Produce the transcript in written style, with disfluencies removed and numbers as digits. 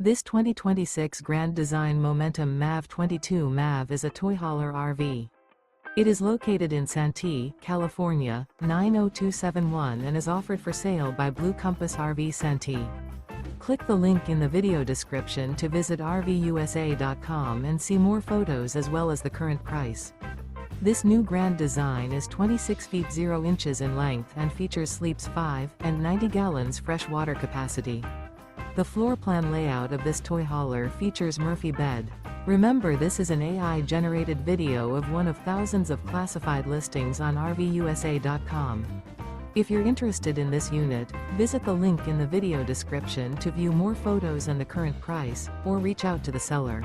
This 2026 Grand Design Momentum MAV 22 MAV is a toy hauler RV. It is located in Santee, California, 90271 and is offered for sale by Blue Compass RV Santee. Click the link in the video description to visit RVUSA.com and see more photos as well as the current price. This new Grand Design is 26 feet 0 inches in length and features sleeps 5 and 90 gallons fresh water capacity. The floor plan layout of this toy hauler features Murphy bed. Remember, this is an AI-generated video of one of thousands of classified listings on RVUSA.com. If you're interested in this unit, visit the link in the video description to view more photos and the current price, or reach out to the seller.